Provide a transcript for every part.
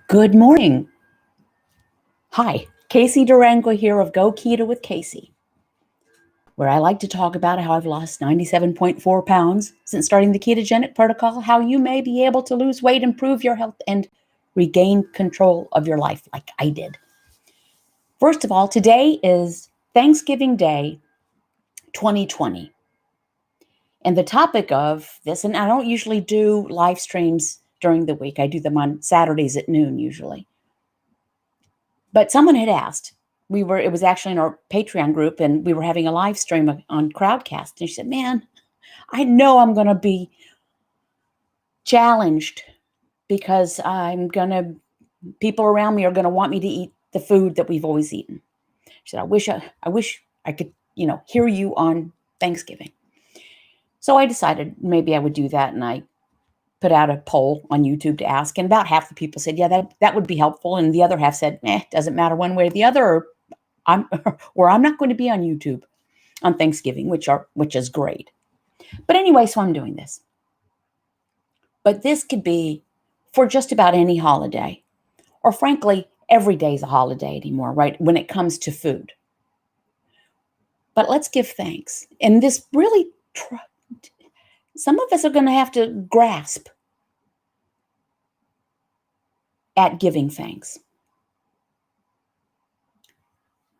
Good morning. Hi, Casey Durango here of Go Keto with Casey, where I like to talk about how I've lost 97.4 pounds since starting the ketogenic protocol, how you may be able to lose weight, improve your health, and regain control of your life like I did. First of all, today is Thanksgiving Day 2020. And the topic of this, and I don't usually do live streams during the week. I do them on Saturdays at noon usually. But someone had asked, it was actually in our Patreon group, and we were having a live stream on Crowdcast. And she said, man, I know I'm going to be challenged because people around me are going to want me to eat the food that we've always eaten. She said, I wish I could, hear you on Thanksgiving. So I decided maybe I would do that. And I put out a poll on YouTube to ask, and about half the people said, yeah, that would be helpful. And the other half said, doesn't matter one way or the other, or I'm not going to be on YouTube on Thanksgiving, which is great. But anyway, so I'm doing this. But this could be for just about any holiday, or frankly, every day is a holiday anymore, right? When it comes to food. But let's give thanks. And this really, some of us are going to have to grasp at giving thanks.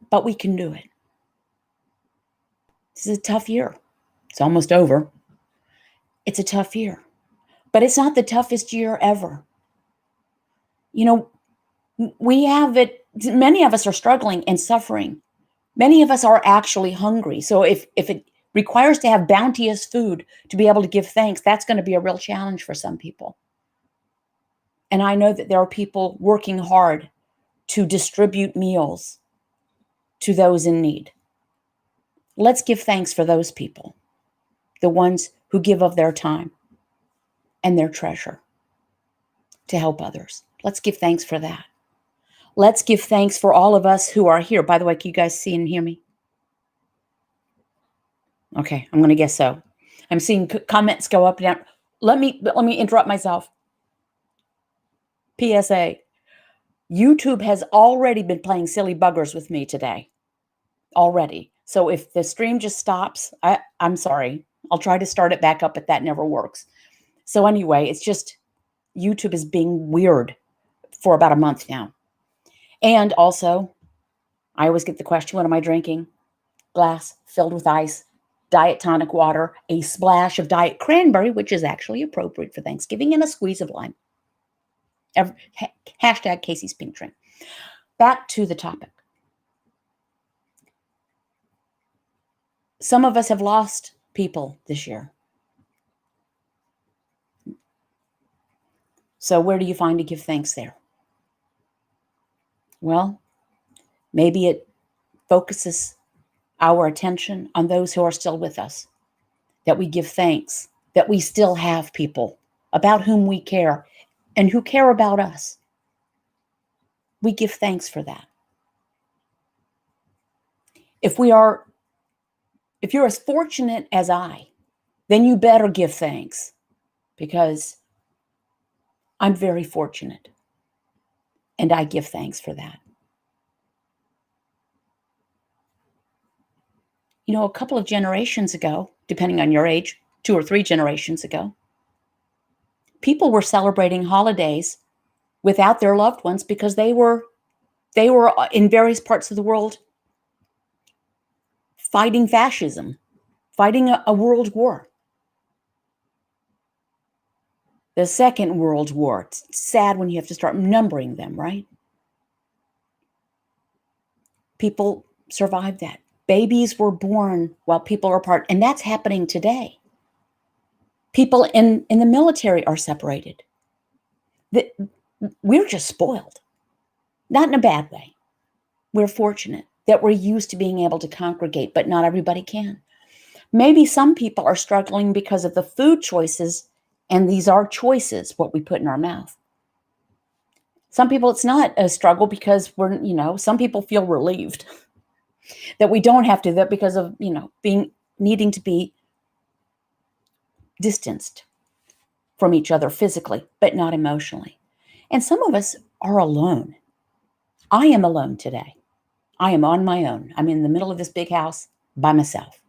But we can do it. This is a tough year. It's almost over. It's a tough year. But it's not the toughest year ever. We have it, many of us are struggling and suffering. Many of us are actually hungry. So if it requires to have bounteous food to be able to give thanks, that's going to be a real challenge for some people. And I know that there are people working hard to distribute meals to those in need. Let's give thanks for those people, the ones who give of their time and their treasure to help others. Let's give thanks for that. Let's give thanks for all of us who are here. By the way, can you guys see and hear me? Okay, I'm going to guess so. I'm seeing comments go up and down. Let me interrupt myself. PSA. YouTube has already been playing silly buggers with me today. Already. So if the stream just stops, I'm sorry. I'll try to start it back up, but that never works. So anyway, it's just YouTube is being weird for about a month now. And also, I always get the question, what am I drinking? Glass filled with ice, diet tonic water, a splash of diet cranberry, which is actually appropriate for Thanksgiving, and a squeeze of lime. Hashtag Casey's Pink Drink. Back to the topic. Some of us have lost people this year. So where do you find to give thanks there? Well, maybe it focuses our attention on those who are still with us, that we give thanks, that we still have people about whom we care and who care about us. We give thanks for that. If you're as fortunate as I, then you better give thanks, because I'm very fortunate and I give thanks for that. A couple of generations ago, depending on your age, 2 or 3 generations ago, people were celebrating holidays without their loved ones because they were in various parts of the world fighting fascism, fighting a world war. The Second World War. It's sad when you have to start numbering them, right? People survived that. Babies were born while people are apart, and that's happening today. People in the military are separated. We're just spoiled. Not in a bad way. We're fortunate that we're used to being able to congregate, but not everybody can. Maybe some people are struggling because of the food choices, and these are choices, what we put in our mouth. Some people, it's not a struggle because some people feel relieved that we don't have to, that because of, needing to be distanced from each other physically, but not emotionally. And some of us are alone. I am alone today. I am on my own. I'm in the middle of this big house by myself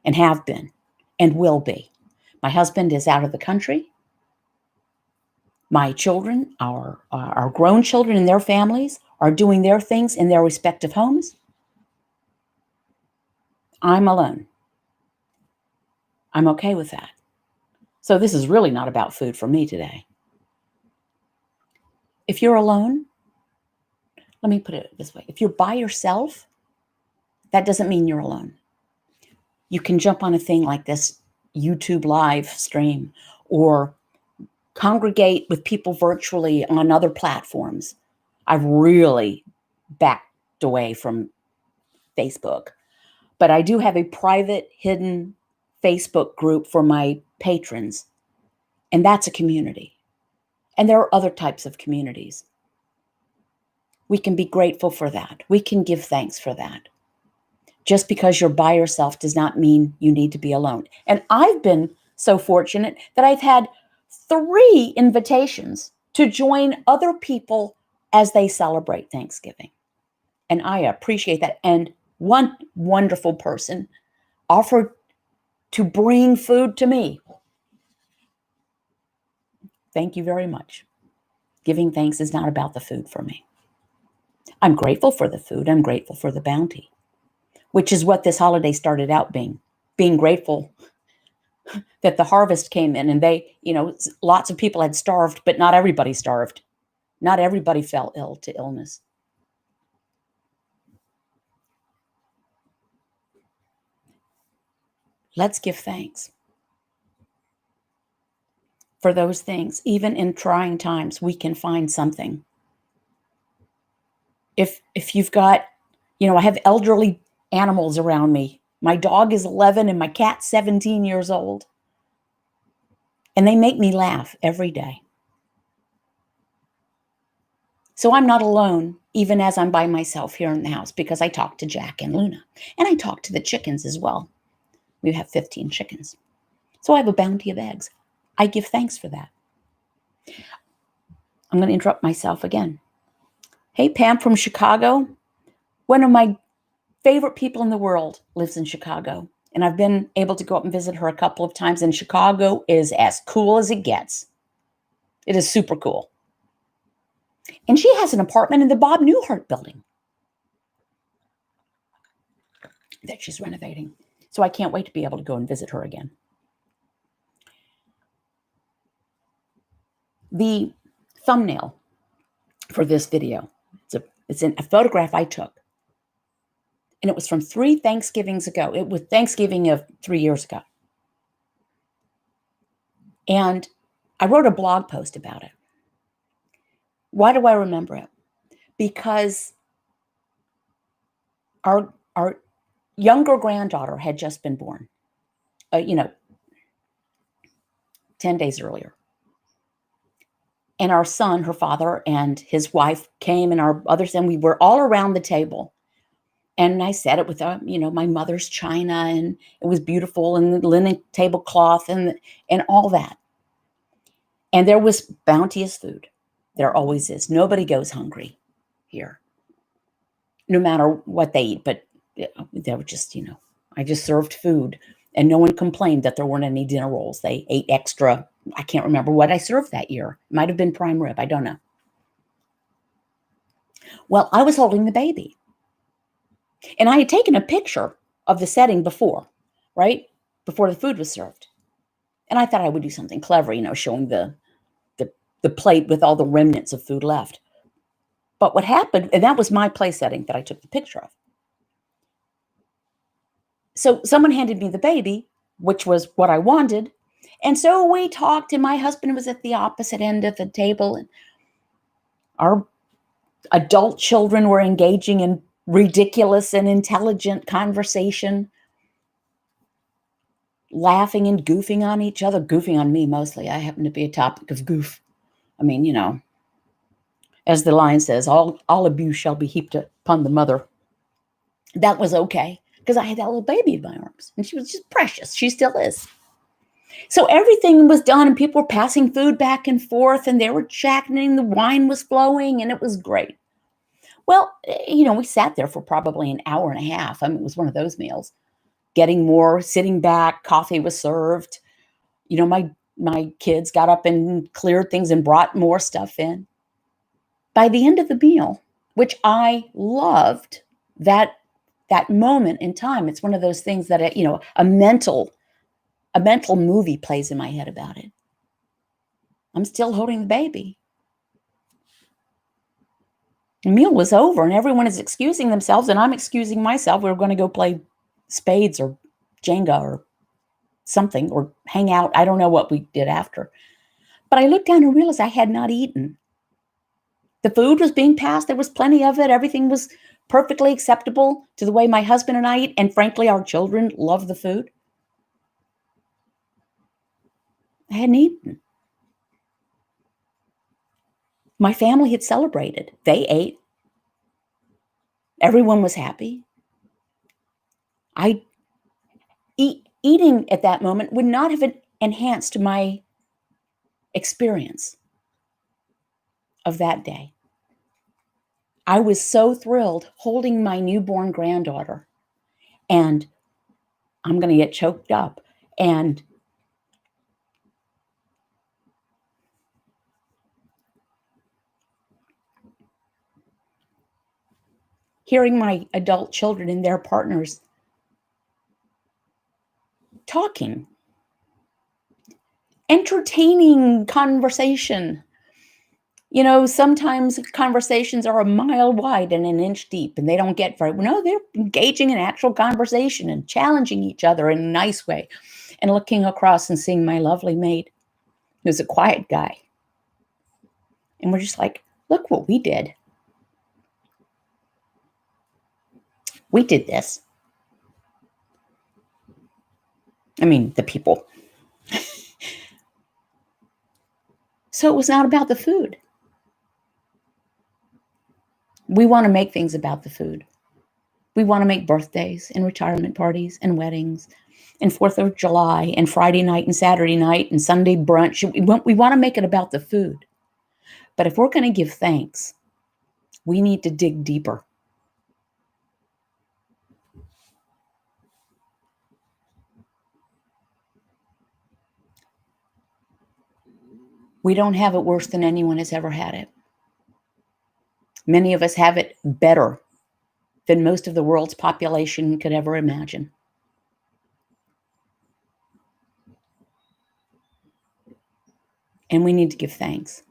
and have been and will be. My husband is out of the country. My children, our grown children and their families are doing their things in their respective homes. I'm alone. I'm okay with that. So this is really not about food for me today. If you're alone, let me put it this way. If you're by yourself, that doesn't mean you're alone. You can jump on a thing like this YouTube live stream or congregate with people virtually on other platforms. I've really backed away from Facebook, but I do have a private, hidden Facebook group for my patrons, and that's a community. And there are other types of communities. We can be grateful for that. We can give thanks for that. Just because you're by yourself does not mean you need to be alone. And I've been so fortunate that I've had 3 invitations to join other people as they celebrate Thanksgiving. And I appreciate that. And one wonderful person offered to bring food to me. Thank you very much. Giving thanks is not about the food for me. I'm grateful for the food. I'm grateful for the bounty, which is what this holiday started out being grateful that the harvest came in and they, lots of people had starved, but not everybody starved. Not everybody fell ill to illness. Let's give thanks for those things. Even in trying times, we can find something. If you've got, I have elderly animals around me. My dog is 11 and my cat's 17 years old. And they make me laugh every day. So I'm not alone, even as I'm by myself here in the house, because I talk to Jack and Luna. And I talk to the chickens as well. We have 15 chickens. So I have a bounty of eggs. I give thanks for that. I'm going to interrupt myself again. Hey, Pam from Chicago. One of my favorite people in the world lives in Chicago. And I've been able to go up and visit her a couple of times. And Chicago is as cool as it gets. It is super cool. And she has an apartment in the Bob Newhart building that she's renovating. So I can't wait to be able to go and visit her again. The thumbnail for this video, it's a photograph I took. And it was from 3 Thanksgivings ago. It was Thanksgiving of 3 years ago. And I wrote a blog post about it. Why do I remember it? Because our younger granddaughter had just been born, 10 days earlier. And our son, her father, and his wife came, and our other son, we were all around the table. And I said it with, my mother's china, and it was beautiful, and the linen tablecloth, and all that. And there was bounteous food. There always is. Nobody goes hungry here, no matter what they eat. But they were just, I just served food, and no one complained that there weren't any dinner rolls. They ate extra. I can't remember what I served that year. It might have been prime rib. I don't know. Well, I was holding the baby. And I had taken a picture of the setting before, right? Before the food was served. And I thought I would do something clever, showing the plate with all the remnants of food left. But what happened, and that was my place setting that I took the picture of. So someone handed me the baby, which was what I wanted. And so we talked, and my husband was at the opposite end of the table. And our adult children were engaging in ridiculous and intelligent conversation, laughing and goofing on each other, goofing on me mostly. I happen to be a topic of goof. I mean, as the line says, all abuse shall be heaped upon the mother. That was okay, because I had that little baby in my arms, and she was just precious. She still is. So everything was done and people were passing food back and forth and they were chatting, the wine was flowing and it was great. Well, we sat there for probably an hour and a half. I mean, it was one of those meals. Getting more, sitting back, coffee was served. My kids got up and cleared things and brought more stuff in. By the end of the meal, which I loved that moment in time, it's one of those things that a mental movie plays in my head about it. I'm still holding the baby. The meal was over and everyone is excusing themselves and I'm excusing myself. We were going to go play spades or Jenga or something or hang out. I don't know what we did after. But I looked down and realized I had not eaten. The food was being passed. There was plenty of it. Everything was perfectly acceptable to the way my husband and I eat. And frankly, our children love the food. I hadn't eaten. My family had celebrated. They ate. Everyone was happy. Eating at that moment would not have enhanced my experience of that day. I was so thrilled holding my newborn granddaughter, and I'm going to get choked up, and hearing my adult children and their partners talking, entertaining conversation. Sometimes conversations are a mile wide and an inch deep, and they don't get no, they're engaging in actual conversation and challenging each other in a nice way. And looking across and seeing my lovely mate, who's a quiet guy. And we're just like, look what we did. We did this. I mean, the people. So it was not about the food. We want to make things about the food. We want to make birthdays and retirement parties and weddings and 4th of July and Friday night and Saturday night and Sunday brunch. We want to make it about the food. But if we're going to give thanks, we need to dig deeper. We don't have it worse than anyone has ever had it. Many of us have it better than most of the world's population could ever imagine. And we need to give thanks.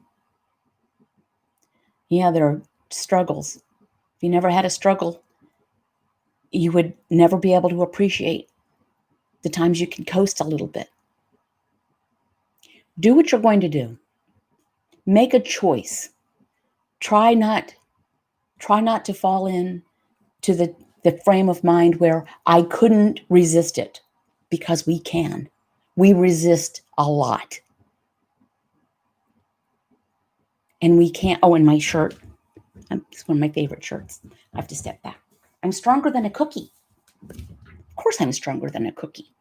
Yeah, there are struggles. If you never had a struggle, you would never be able to appreciate the times you can coast a little bit. Do what you're going to do. Make a choice. Try not to fall in to the frame of mind where I couldn't resist it, because we can. We resist a lot. And we can't. Oh, and my shirt. It's one of my favorite shirts. I have to step back. I'm stronger than a cookie. Of course I'm stronger than a cookie.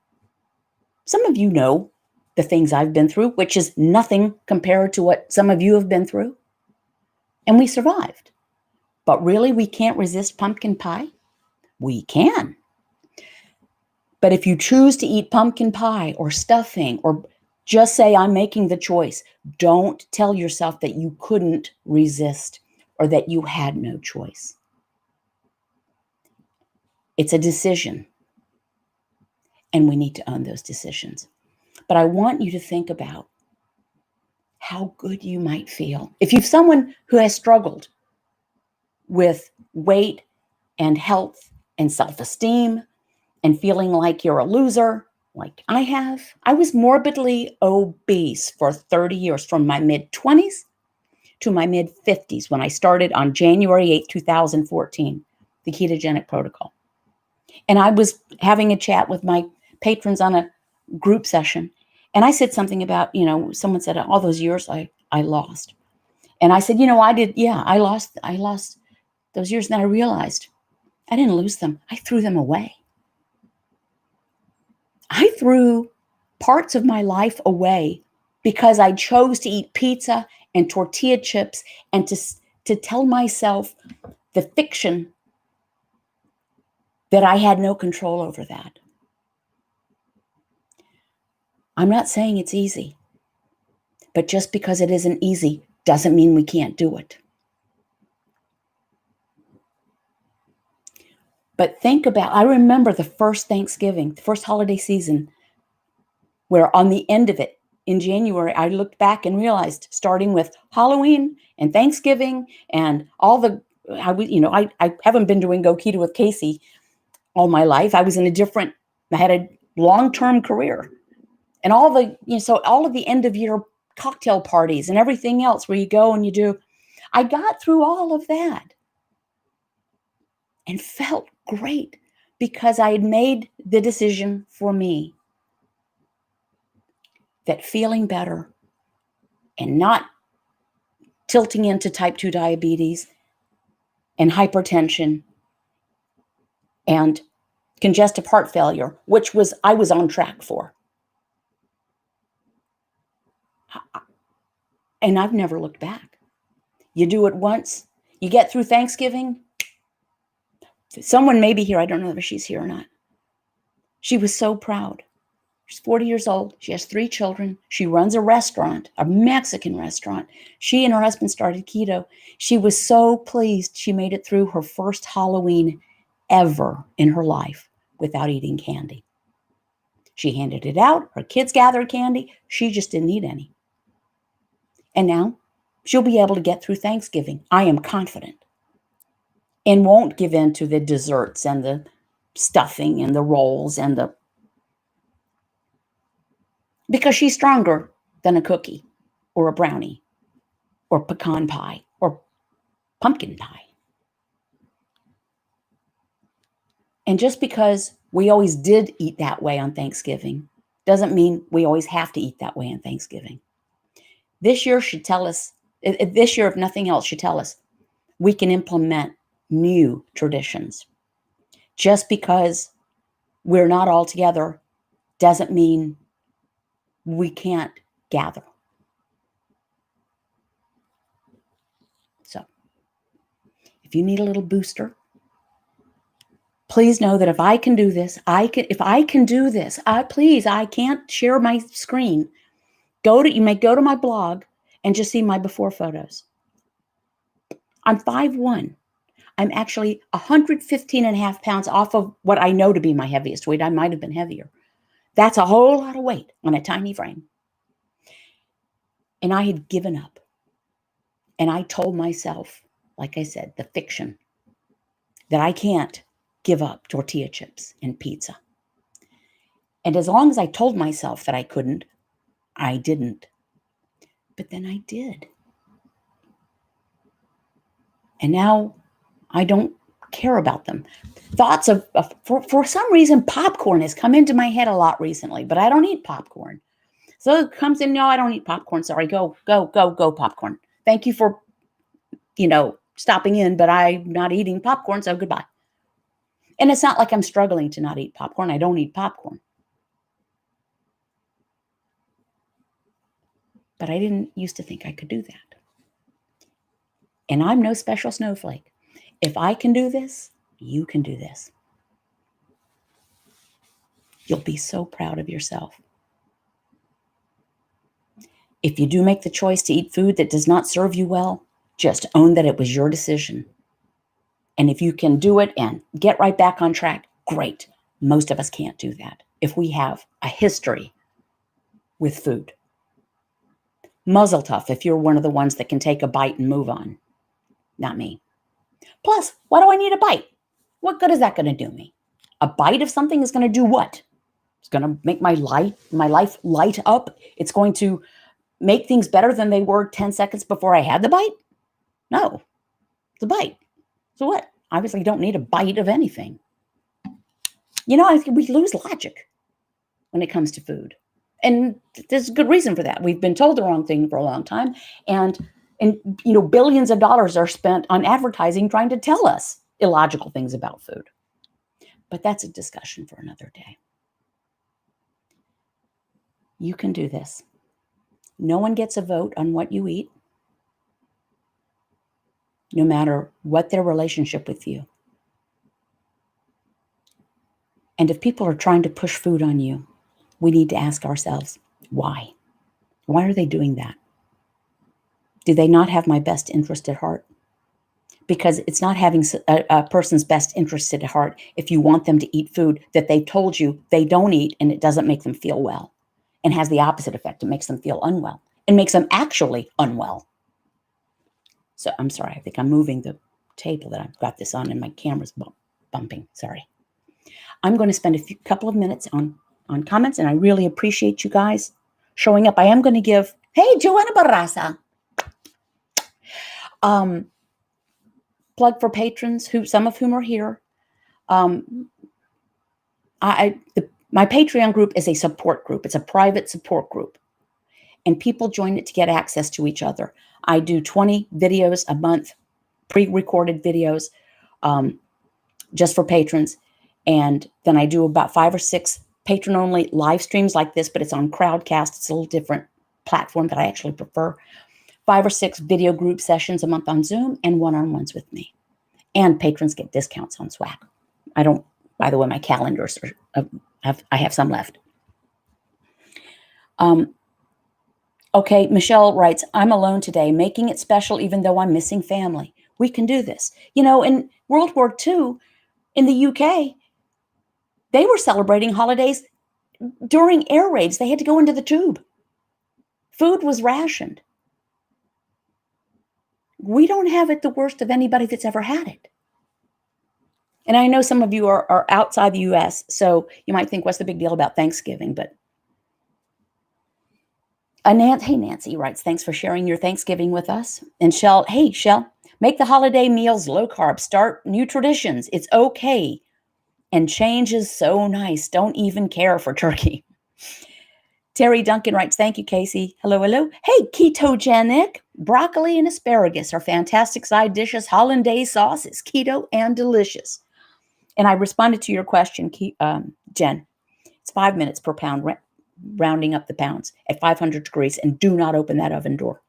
Some of you know the things I've been through, which is nothing compared to what some of you have been through. And we survived. But really, we can't resist pumpkin pie? We can. But if you choose to eat pumpkin pie or stuffing, or just say, I'm making the choice, don't tell yourself that you couldn't resist or that you had no choice. It's a decision. And we need to own those decisions. But I want you to think about how good you might feel. If you're someone who has struggled with weight and health and self-esteem and feeling like you're a loser, like I have. I was morbidly obese for 30 years, from my mid-20s to my mid-50s, when I started on January 8, 2014, the ketogenic protocol. And I was having a chat with my patrons on a group session. And I said something about, someone said, all those years I lost. And I said, I did. Yeah, I lost those years. And then I realized I didn't lose them. I threw them away. I threw parts of my life away because I chose to eat pizza and tortilla chips and to tell myself the fiction that I had no control over that. I'm not saying it's easy, but just because it isn't easy doesn't mean we can't do it. But I remember the first Thanksgiving, the first holiday season, where on the end of it, in January, I looked back and realized, starting with Halloween and Thanksgiving and all the, I haven't been doing Go Keto with Casey all my life. I had a long-term career. And so all of the end of year cocktail parties and everything else where you go and you do, I got through all of that and felt great because I had made the decision for me that feeling better and not tilting into type 2 diabetes and hypertension and congestive heart failure, which I was on track for. And I've never looked back. You do it once, you get through Thanksgiving. Someone may be here. I don't know if she's here or not. She was so proud. She's 40 years old. She has 3 children. She runs a restaurant, a Mexican restaurant. She and her husband started keto. She was so pleased she made it through her first Halloween ever in her life without eating candy. She handed it out. Her kids gathered candy. She just didn't eat any. And now she'll be able to get through Thanksgiving. I am confident. And won't give in to the desserts and the stuffing and the rolls because she's stronger than a cookie or a brownie or pecan pie or pumpkin pie. And just because we always did eat that way on Thanksgiving doesn't mean we always have to eat that way on Thanksgiving. This year, if nothing else, should tell us we can implement new traditions. Just because we're not all together doesn't mean we can't gather. So, if you need a little booster, please know that if I can do this, I can't share my screen. You may go to my blog and just see my before photos. I'm 5'1". I'm actually 115 and a half pounds off of what I know to be my heaviest weight. I might have been heavier. That's a whole lot of weight on a tiny frame. And I had given up. And I told myself, like I said, the fiction, that I can't give up tortilla chips and pizza. And as long as I told myself that I couldn't, I didn't. But then I did. And now I don't care about them. Thoughts for some reason, popcorn has come into my head a lot recently, but I don't eat popcorn. So it comes in, no, I don't eat popcorn. Sorry, go popcorn. Thank you for, stopping in, but I'm not eating popcorn, so goodbye. And it's not like I'm struggling to not eat popcorn. I don't eat popcorn. But I didn't used to think I could do that. And I'm no special snowflake. If I can do this, you can do this. You'll be so proud of yourself. If you do make the choice to eat food that does not serve you well, just own that it was your decision. And if you can do it and get right back on track, great. Most of us can't do that if we have a history with food. Muzzle tough if you're one of the ones that can take a bite and move on. Not me. Plus, why do I need a bite? What good is that going to do me? A bite of something is going to do what? It's going to make my life light up. It's going to make things better than they were 10 seconds before I had the bite? No. It's a bite. So what? Obviously, you don't need a bite of anything. I think we lose logic when it comes to food. And there's a good reason for that. We've been told the wrong thing for a long time. And billions of dollars are spent on advertising trying to tell us illogical things about food. But that's a discussion for another day. You can do this. No one gets a vote on what you eat, no matter what their relationship with you. And if people are trying to push food on you, we need to ask ourselves, why? Why are they doing that? Do they not have my best interest at heart? Because it's not having a person's best interest at heart if you want them to eat food that they told you they don't eat and it doesn't make them feel well and has the opposite effect. It makes them feel unwell and makes them actually unwell. So I'm sorry, I think I'm moving the table that I've got this on and my camera's bumping. Sorry. I'm going to spend a couple of minutes on comments, and I really appreciate you guys showing up. I am going to give, hey, Joanna Barraza. Plug for patrons, some of whom are here. My Patreon group is a support group. It's a private support group, and people join it to get access to each other. I do 20 videos a month, pre-recorded videos, just for patrons. And then I do about 5 or 6 patron-only live streams like this, but it's on Crowdcast. It's a little different platform that I actually prefer. 5 or 6 video group sessions a month on Zoom and one-on-ones with me. And patrons get discounts on swag. I don't, by the way, my calendars I have some left. Okay, Michelle writes, I'm alone today, making it special even though I'm missing family. We can do this. You know, in World War II, in the UK, they were celebrating holidays during air raids. They had to go into the tube. Food was rationed. We don't have it the worst of anybody that's ever had it. And I know some of you are outside the US, so you might think, what's the big deal about Thanksgiving? But hey, Nancy writes, thanks for sharing your Thanksgiving with us. And Shell, hey, Shell, make the holiday meals low carb. Start new traditions. It's okay. And change is so nice. Don't even care for turkey. Terry Duncan writes, thank you, Casey. Hello, hello. Hey, ketogenic. Broccoli and asparagus are fantastic side dishes. Hollandaise sauce is keto and delicious. And I responded to your question, Jen. It's 5 minutes per pound, rounding up the pounds at 500 degrees. And do not open that oven door.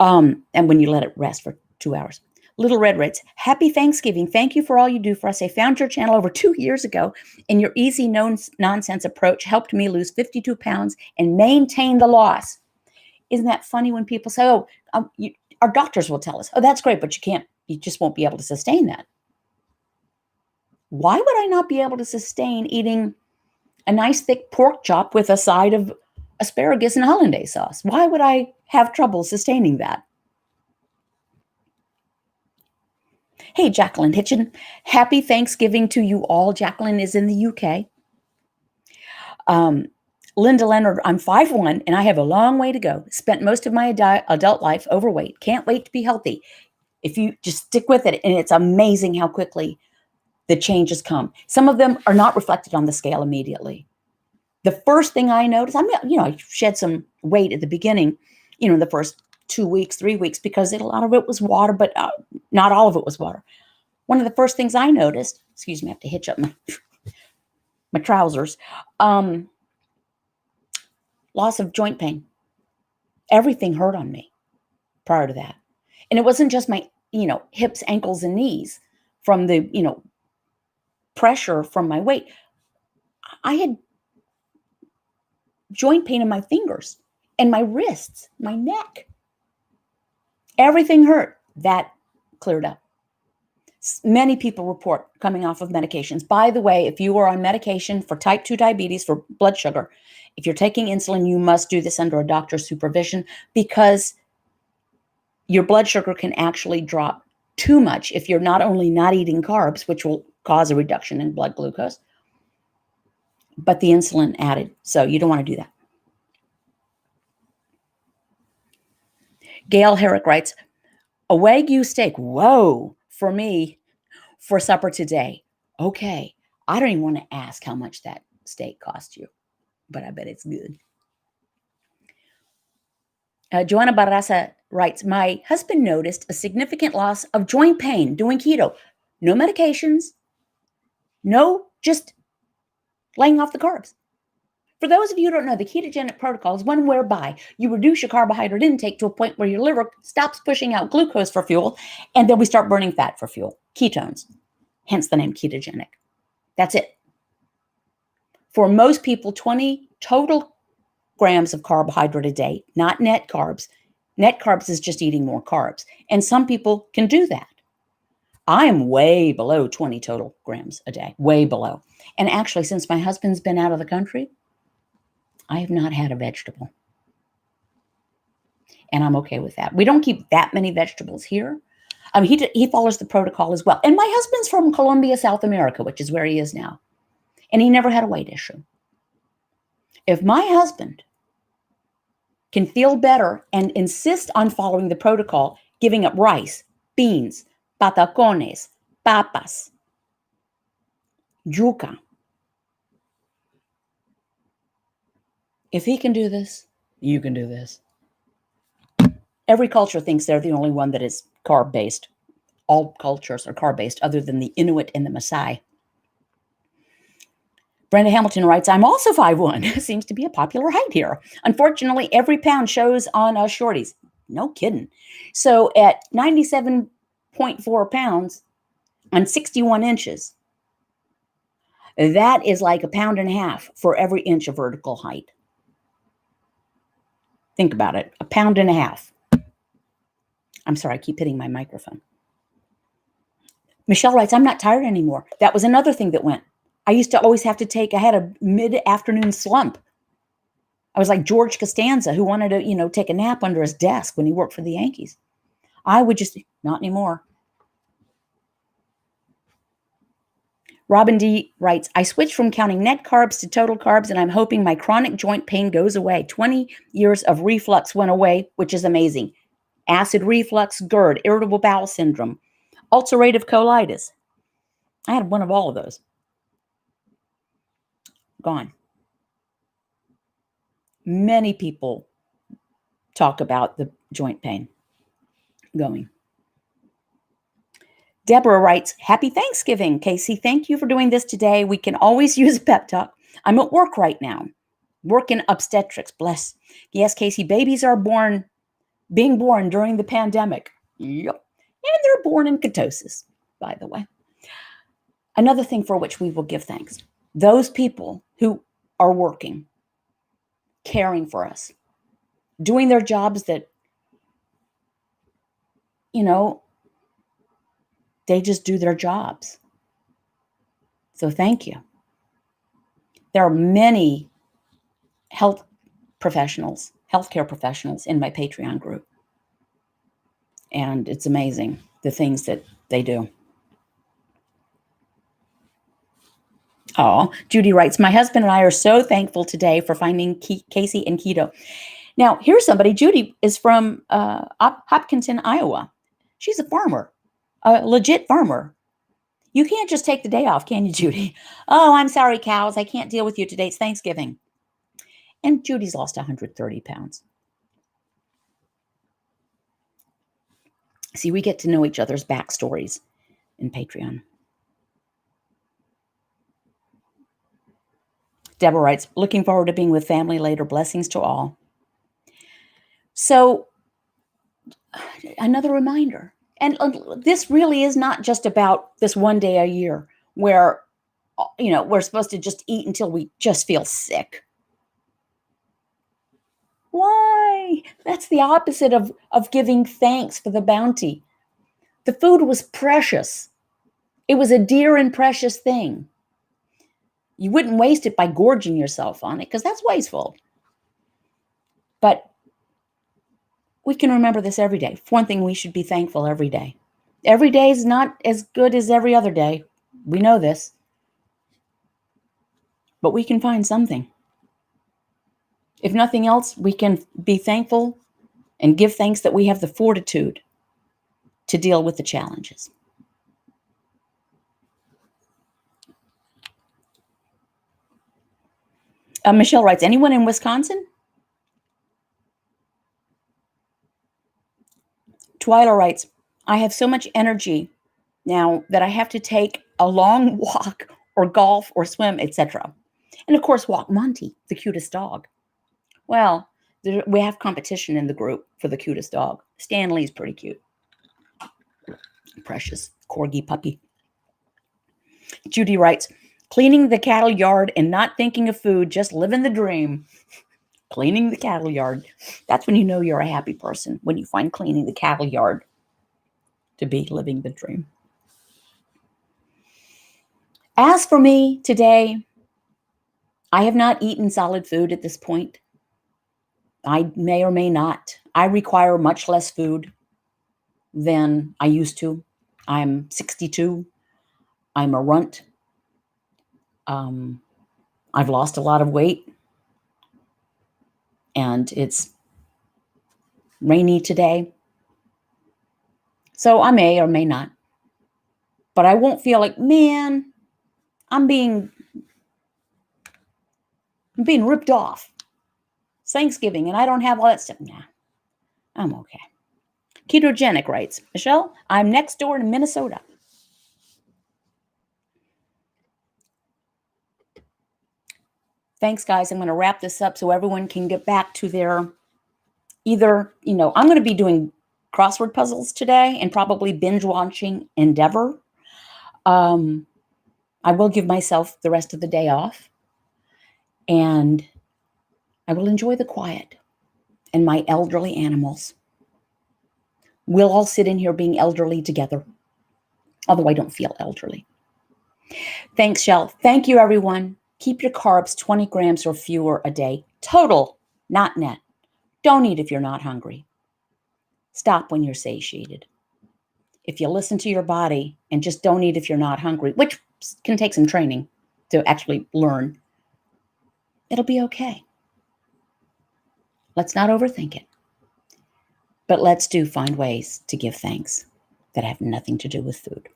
And when you let it rest for 2 hours. Little Red writes, happy Thanksgiving. Thank you for all you do for us. I found your channel over 2 years ago, and your easy nonsense approach helped me lose 52 pounds and maintain the loss. Isn't that funny when people say, our doctors will tell us, oh, that's great, but you just won't be able to sustain that. Why would I not be able to sustain eating a nice thick pork chop with a side of asparagus and hollandaise sauce? Why would I have trouble sustaining that? Hey, Jacqueline Hitchin, happy Thanksgiving to you all. Jacqueline is in the UK. Linda Leonard, I'm 5'1", and I have a long way to go. Spent most of my adult life overweight. Can't wait to be healthy. If you just stick with it, and it's amazing how quickly the changes come. Some of them are not reflected on the scale immediately. The first thing I noticed, I shed some weight at the beginning, the first 2 weeks, 3 weeks, because a lot of it was water, but not all of it was water. One of the first things I noticed, excuse me, I have to hitch up my trousers, loss of joint pain. Everything hurt on me prior to that. And it wasn't just my, hips, ankles, and knees from the, pressure from my weight. I had joint pain in my fingers and my wrists, my neck. Everything hurt. That cleared up. Many people report coming off of medications. By the way, if you are on medication for type 2 diabetes, for blood sugar, if you're taking insulin, you must do this under a doctor's supervision, because your blood sugar can actually drop too much if you're not only not eating carbs, which will cause a reduction in blood glucose, but the insulin added. So you don't want to do that. Gail Herrick writes, a Wagyu steak, whoa, for me, for supper today. Okay, I don't even want to ask how much that steak cost you, but I bet it's good. Joanna Barraza writes, my husband noticed a significant loss of joint pain doing keto. No medications, no, just laying off the carbs. For those of you who don't know, the ketogenic protocol is one whereby you reduce your carbohydrate intake to a point where your liver stops pushing out glucose for fuel, and then we start burning fat for fuel, ketones, hence the name ketogenic. That's it. For most people, 20 total grams of carbohydrate a day, not net carbs. Net carbs is just eating more carbs. And some people can do that. I am way below 20 total grams a day, way below. And actually, since my husband's been out of the country, I have not had a vegetable. And I'm okay with that. We don't keep that many vegetables here. I mean, he follows the protocol as well. And my husband's from Colombia, South America, which is where he is now. And he never had a weight issue. If my husband can feel better and insist on following the protocol, giving up rice, beans, patacones, papas, yuca, if he can do this, you can do this. Every culture thinks they're the only one that is carb-based. All cultures are carb-based other than the Inuit and the Maasai. Brenda Hamilton writes, I'm also 5'1". Seems to be a popular height here. Unfortunately, every pound shows on us shorties. No kidding. So at 97.4 pounds on 61 inches, that is like 1.5 pounds for every inch of vertical height. Think about it, 1.5 pounds. I'm sorry, I keep hitting my microphone. Michelle writes, I'm not tired anymore. That was another thing that went. I used to always have to I had a mid-afternoon slump. I was like George Costanza, who wanted to, take a nap under his desk when he worked for the Yankees. I would just, not anymore. Robin D writes, I switched from counting net carbs to total carbs, and I'm hoping my chronic joint pain goes away. 20 years of reflux went away, which is amazing. Acid reflux, GERD, irritable bowel syndrome, ulcerative colitis. I had one of all of those. Gone. Many people talk about the joint pain going. Deborah writes, Happy Thanksgiving, Casey. Thank you for doing this today. We can always use a pep talk. I'm at work right now. Work in obstetrics. Bless. Yes, Casey, babies are being born during the pandemic. Yep. And they're born in ketosis, by the way. Another thing for which we will give thanks. Those people who are working, caring for us, doing their jobs that, they just do their jobs. So thank you. There are many healthcare professionals in my Patreon group. And it's amazing the things that they do. Oh, Judy writes, my husband and I are so thankful today for finding Casey and keto. Now, here's somebody. Judy is from Hopkinton, Iowa. She's a farmer, a legit farmer. You can't just take the day off, can you, Judy? Oh, I'm sorry, cows. I can't deal with you today. It's Thanksgiving. And Judy's lost 130 pounds. See, we get to know each other's backstories in Patreon. Deborah writes, looking forward to being with family later. Blessings to all. So another reminder, and this really is not just about this one day a year where, we're supposed to just eat until we just feel sick. Why? That's the opposite of giving thanks for the bounty. The food was precious. It was a dear and precious thing. You wouldn't waste it by gorging yourself on it because that's wasteful. But we can remember this every day. For one thing, we should be thankful every day. Every day is not as good as every other day. We know this. But we can find something. If nothing else, we can be thankful and give thanks that we have the fortitude to deal with the challenges. Michelle writes, anyone in Wisconsin? Twyla writes, I have so much energy now that I have to take a long walk or golf or swim, etc. And of course, walk Monty, the cutest dog. Well, we have competition in the group for the cutest dog. Stanley's pretty cute. Precious corgi puppy. Judy writes, cleaning the cattle yard and not thinking of food, just living the dream. Cleaning the cattle yard. That's when you know you're a happy person, when you find cleaning the cattle yard to be living the dream. As for me today, I have not eaten solid food at this point. I may or may not. I require much less food than I used to. I'm 62. I'm a runt. I've lost a lot of weight. And it's rainy today. So I may or may not. But I won't feel like, man, I'm being ripped off. It's Thanksgiving and I don't have all that stuff. Nah, I'm okay. Ketogenic writes, Michelle, I'm next door in Minnesota. Thanks, guys. I'm going to wrap this up so everyone can get back to their either, I'm going to be doing crossword puzzles today and probably binge watching Endeavor. I will give myself the rest of the day off and I will enjoy the quiet and my elderly animals. We'll all sit in here being elderly together, although I don't feel elderly. Thanks, Shell. Thank you, everyone. Keep your carbs 20 grams or fewer a day. Total, not net. Don't eat if you're not hungry. Stop when you're satiated. If you listen to your body and just don't eat if you're not hungry, which can take some training to actually learn, it'll be okay. Let's not overthink it. But let's find ways to give thanks that have nothing to do with food.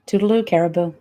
Toodaloo, caribou.